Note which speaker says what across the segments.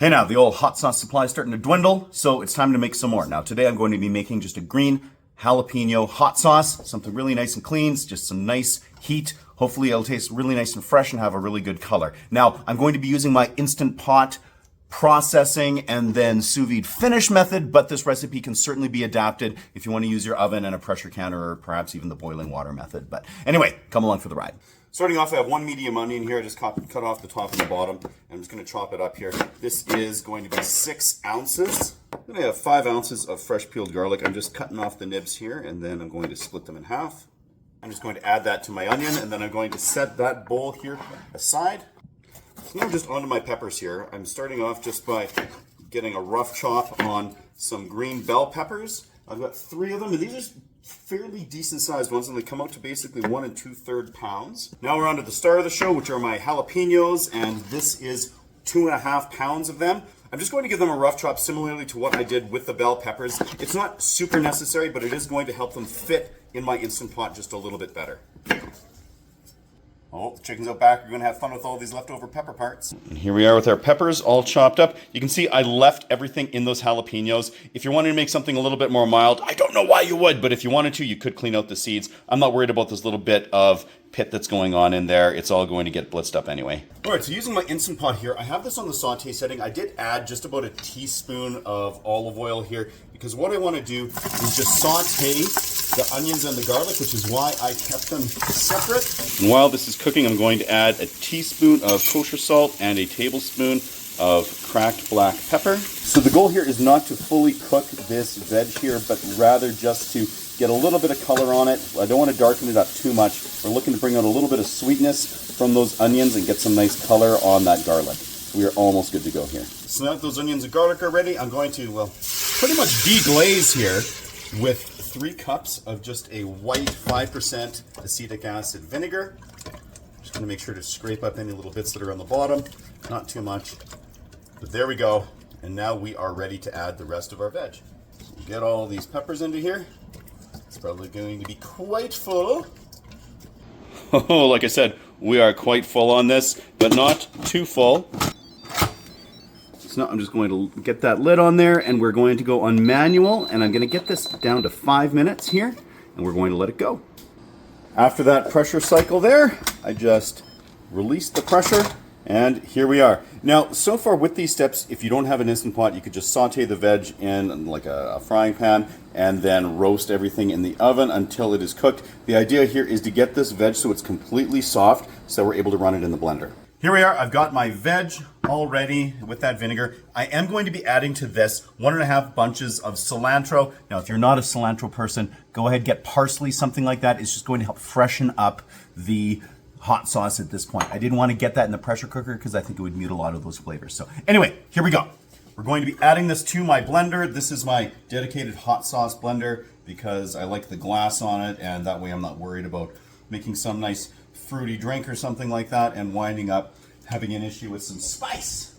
Speaker 1: Hey now, the old hot sauce supply is starting to dwindle, so it's time to make some more. Now today I'm going to be making just a green jalapeno hot sauce, something really nice and clean, just some nice heat. Hopefully it'll taste really nice and fresh and have a really good color. Now I'm going to be using my Instant Pot processing and then sous vide finish method, but this recipe can certainly be adapted if you want to use your oven and a pressure canner or perhaps even the boiling water method. But anyway, come along for the ride. Starting off, I have one medium onion here. I just cut off the top and the bottom. I'm just going to chop it up here. This is going to be 6 ounces. Then I have 5 ounces of fresh peeled garlic. I'm just cutting off the nibs here, and then I'm going to split them in half. I'm just going to add that to my onion, and then I'm going to set that bowl here aside. So now just onto my peppers here. I'm starting off just by getting a rough chop on some green bell peppers. I've got 3 of them, and these are fairly decent sized ones, and they come out to basically 1 2/3 pounds. Now we're on to the star of the show, which are my jalapenos, and this is 2.5 pounds of them. I'm just going to give them a rough chop similarly to what I did with the bell peppers. It's not super necessary, but it is going to help them fit in my Instant Pot just a little bit better. Oh, the chicken's out back. We're going to have fun with all these leftover pepper parts. And here we are with our peppers all chopped up. You can see I left everything in those jalapenos. If you're wanting to make something a little bit more mild, I don't know why you would, but if you wanted to, you could clean out the seeds. I'm not worried about this little bit of pit that's going on in there. It's all going to get blitzed up anyway. All right, so using my Instant Pot here, I have this on the saute setting. I did add just about a teaspoon of olive oil here because what I want to do is just saute the onions and the garlic, which is why I kept them separate. And while this is cooking, I'm going to add a teaspoon of kosher salt and a tablespoon of cracked black pepper. So the goal here is not to fully cook this veg here, but rather just to get a little bit of color on it. I don't want to darken it up too much. We're looking to bring out a little bit of sweetness from those onions and get some nice color on that garlic. We are almost good to go here. So now that those onions and garlic are ready, I'm going to, well, pretty much deglaze here with 3 cups of just a white 5% acetic acid vinegar. Just going to make sure to scrape up any little bits that are on the bottom. Not too much. But there we go. And now we are ready to add the rest of our veg. So we'll get all these peppers into here. It's probably going to be quite full. Oh, like I said, we are quite full on this, but not too full. So now I'm just going to get that lid on there, and we're going to go on manual, and I'm going to get this down to 5 minutes here, and we're going to let it go. After that pressure cycle there, I just released the pressure, and here we are. Now, so far with these steps, if you don't have an Instant Pot, you could just saute the veg in like a frying pan and then roast everything in the oven until it is cooked. The idea here is to get this veg so it's completely soft so we're able to run it in the blender. Here we are. I've got my veg all ready with that vinegar. I am going to be adding to this 1.5 bunches of cilantro. Now, if you're not a cilantro person, go ahead, get parsley, something like that. It's just going to help freshen up the hot sauce at this point. I didn't want to get that in the pressure cooker because I think it would mute a lot of those flavors. So anyway, here we go. We're going to be adding this to my blender. This is my dedicated hot sauce blender because I like the glass on it, and that way I'm not worried about making some nice fruity drink or something like that and winding up having an issue with some spice.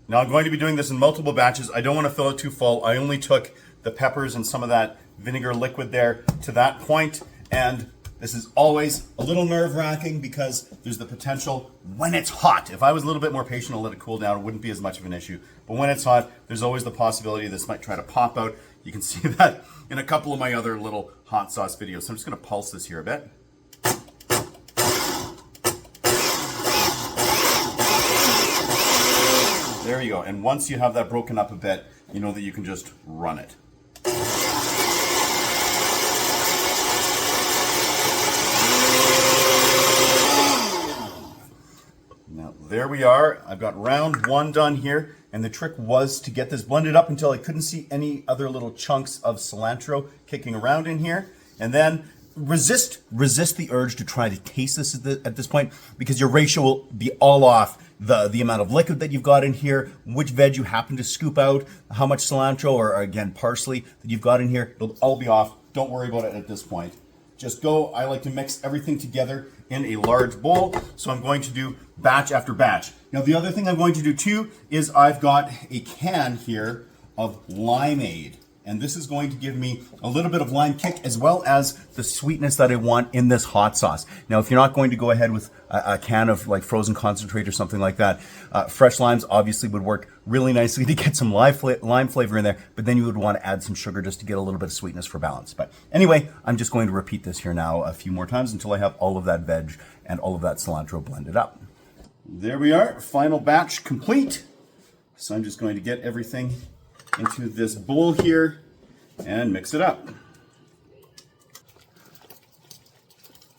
Speaker 1: Now I'm going to be doing this in multiple batches. I don't want to fill it too full. I only took the peppers and some of that vinegar liquid there to that point, and this is always a little nerve-wracking because there's the potential when it's hot. If I was a little bit more patient and let it cool down, it wouldn't be as much of an issue. But when it's hot, there's always the possibility this might try to pop out. You can see that in a couple of my other little hot sauce videos. So I'm just going to pulse this here a bit. There you go. And once you have that broken up a bit, you know that you can just run it. Now, there we are. I've got round 1 done here. And the trick was to get this blended up until I couldn't see any other little chunks of cilantro kicking around in here. And then resist the urge to try to taste this at this point, because your ratio will be all off. The amount of liquid that you've got in here, which veg you happen to scoop out, how much cilantro or again parsley that you've got in here, it'll all be off. Don't worry about it at this point. Just go. I like to mix everything together in a large bowl, so I'm going to do batch after batch. Now the other thing I'm going to do too is I've got a can here of limeade. And this is going to give me a little bit of lime kick as well as the sweetness that I want in this hot sauce. Now, if you're not going to go ahead with a can of like frozen concentrate or something like that, fresh limes obviously would work really nicely to get some lime flavor in there, but then you would want to add some sugar just to get a little bit of sweetness for balance. But anyway, I'm just going to repeat this here now a few more times until I have all of that veg and all of that cilantro blended up. There we are, final batch complete. So I'm just going to get everything into this bowl here and mix it up.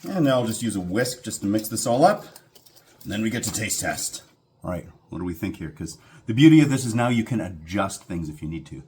Speaker 1: And now I'll just use a whisk just to mix this all up. And then we get to taste test. All right, what do we think here? Because the beauty of this is now you can adjust things if you need to.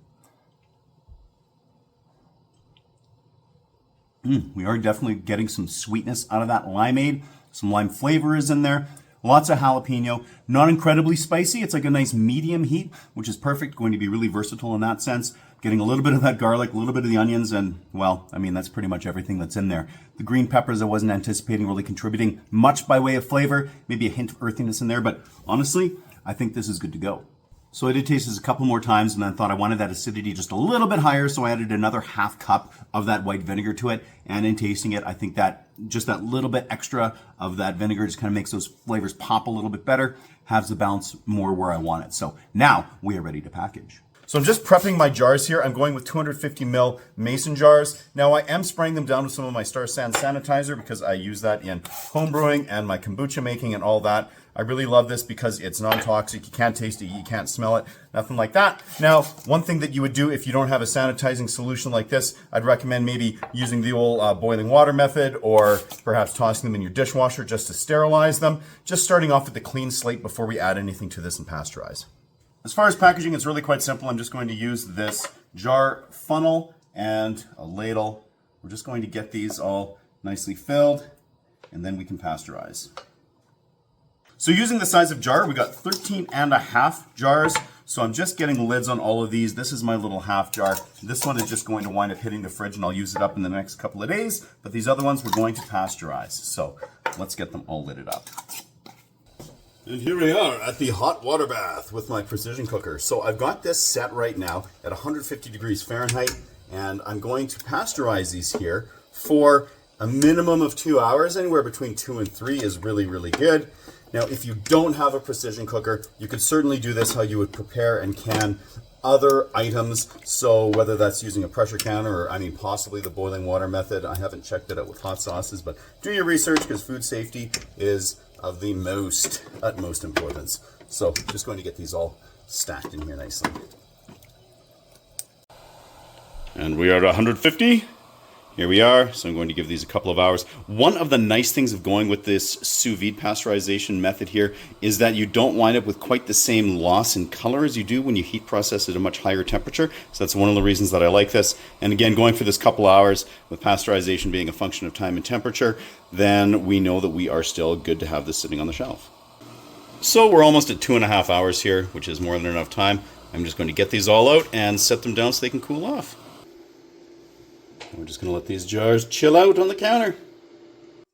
Speaker 1: We are definitely getting some sweetness out of that limeade. Some lime flavor is in there. Lots of jalapeno, not incredibly spicy. It's like a nice medium heat, which is perfect. Going to be really versatile in that sense. Getting a little bit of that garlic, a little bit of the onions, and well, I mean, that's pretty much everything that's in there. The green peppers I wasn't anticipating really contributing much by way of flavor. Maybe a hint of earthiness in there, but honestly, I think this is good to go. So I did taste this a couple more times and I thought I wanted that acidity just a little bit higher, so I added another half cup of that white vinegar to it. And in tasting it, I think that just that little bit extra of that vinegar just kind of makes those flavors pop a little bit better, has the balance more where I want it. So now we are ready to package. So I'm just prepping my jars here. I'm going with 250 ml mason jars. Now I am spraying them down with some of my Star San sanitizer because I use that in home brewing and my kombucha making and all that. I really love this because it's non-toxic. You can't taste it, you can't smell it, nothing like that. Now, one thing that you would do if you don't have a sanitizing solution like this, I'd recommend maybe using the old boiling water method or perhaps tossing them in your dishwasher just to sterilize them. Just starting off with a clean slate before we add anything to this and pasteurize. As far as packaging, it's really quite simple. I'm just going to use this jar funnel and a ladle. We're just going to get these all nicely filled and then we can pasteurize. So using the size of jar, we got 13.5 jars. So I'm just getting lids on all of these. This is my little half jar. This one is just going to wind up hitting the fridge and I'll use it up in the next couple of days. But these other ones we're going to pasteurize. So let's get them all lidded up. And here we are at the hot water bath with my precision cooker. So I've got this set right now at 150 degrees Fahrenheit, and I'm going to pasteurize these here for a minimum of 2 hours. Anywhere between 2 and 3 is really, really good. Now, if you don't have a precision cooker, you could certainly do this how you would prepare and can other items. So whether that's using a pressure canner or, I mean, possibly the boiling water method. I haven't checked it out with hot sauces, but do your research because food safety is of the utmost importance. So just going to get these all stacked in here nicely. And we are at 150. Here we are. So I'm going to give these a couple of hours. One of the nice things of going with this sous vide pasteurization method here is that you don't wind up with quite the same loss in color as you do when you heat process at a much higher temperature. So that's one of the reasons that I like this. And again, going for this couple hours with pasteurization being a function of time and temperature, then we know that we are still good to have this sitting on the shelf. So we're almost at 2.5 hours here, which is more than enough time. I'm just going to get these all out and set them down so they can cool off. We're just going to let these jars chill out on the counter.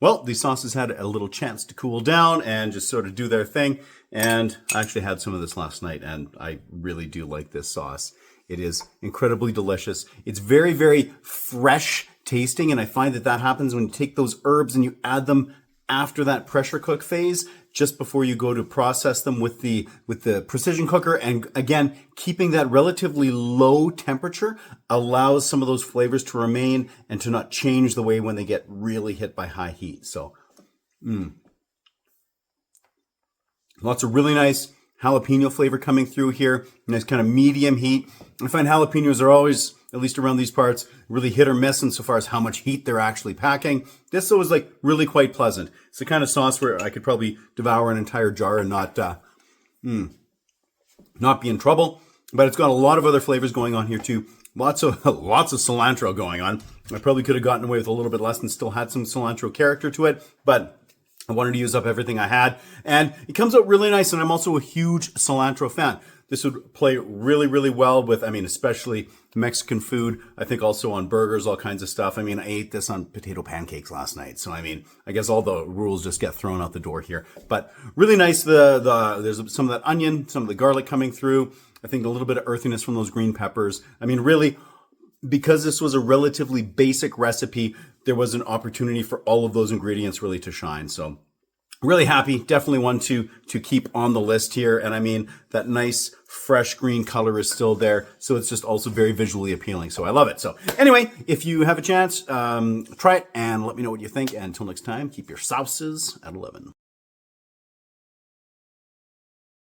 Speaker 1: Well, these sauces had a little chance to cool down and just sort of do their thing. And I actually had some of this last night, and I really do like this sauce. It is incredibly delicious. It's very, very fresh tasting, and I find that that happens when you take those herbs and you add them after that pressure cook phase, just before you go to process them with the precision cooker. And again, keeping that relatively low temperature allows some of those flavors to remain and to not change the way when they get really hit by high heat. So, lots of really nice jalapeno flavor coming through here. Nice kind of medium heat. I find jalapenos are always, at least around these parts, really hit or miss insofar as how much heat they're actually packing. This though is like really quite pleasant. It's the kind of sauce where I could probably devour an entire jar and not be in trouble. But it's got a lot of other flavors going on here too. Lots of cilantro going on. I probably could have gotten away with a little bit less and still had some cilantro character to it, but I wanted to use up everything I had. And it comes out really nice, and I'm also a huge cilantro fan. This would play really, really well with, I mean, especially Mexican food. I think also on burgers, all kinds of stuff. I mean, I ate this on potato pancakes last night. So, I mean, I guess all the rules just get thrown out the door here. But really nice. There's some of that onion, some of the garlic coming through. I think a little bit of earthiness from those green peppers. I mean, really because this was a relatively basic recipe, there was an opportunity for all of those ingredients really to shine. So really happy. Definitely one to keep on the list here. And I mean, that nice fresh green color is still there. So it's just also very visually appealing. So I love it. So anyway, if you have a chance, try it and let me know what you think. And until next time, keep your sauces at 11.